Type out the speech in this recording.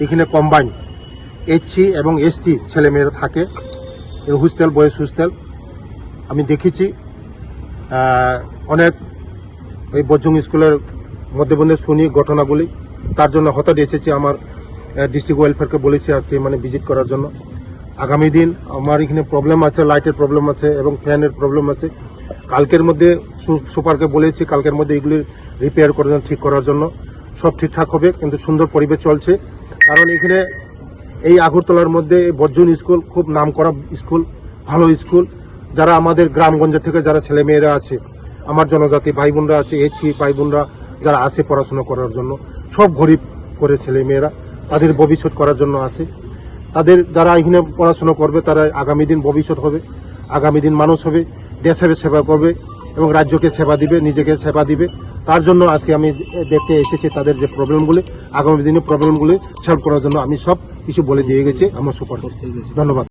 এখানে combine HC এবং ST ছেলেমেয়েরা থাকে, হোস্টেল বয়েজ হোস্টেল। আমি দেখেছি অনেক এই বজ্জং স্কুলের মধ্যে শুনি ঘটনাগুলি, তার জন্য হঠাৎ এসেছি। আমার ডিস্ট্রিক্ট ওয়েলফেয়ারকে বলেছি আজকে ভিজিট করার জন্য। আগামী দিন আমার এখানে প্রবলেম আছে, লাইটের প্রবলেম আছে এবং ফ্যানের প্রবলেম আছে। কালকের মধ্যে সুপারকে বলেছি কালকের মধ্যে এগুলি রিপেয়ার করার জন্য, ঠিক করার জন্য। সব ঠিকঠাক হবে, কিন্তু সুন্দর পরিবেশ চলছে। কারণ এখানে এই আগরতলার মধ্যে বজ্জং স্কুল খুব নাম করা স্কুল, ভালো স্কুল। যারা আমাদের গ্রামগঞ্জ থেকে যারা ছেলেমেয়েরা আছে, আমার জনজাতি ভাই বোনরা আছে, এইচসি ভাই বোনরা যারা আসে পড়াশোনা করার জন্য, সব গরিব করে ছেলেমেয়েরা তাদের ভবিষ্যৎ করার জন্য আসে। তাদের যারা এখানে পড়াশোনা করবে তারা আগামী দিন ভবিষ্যৎ হবে, আগামী দিন মানুষ হবে, দেশের সেবা করবে এবং রাজ্যকে সেবা দিবে, নিজেকে সেবা দিবে। তার জন্য আজকে আমি দেখতে এসেছি তাদের যে প্রবলেমগুলি, আগামী দিনে প্রবলেমগুলি সলভ করার জন্য আমি সব কিছু বলে দিয়ে গেছি আমার সুপার। ধন্যবাদ।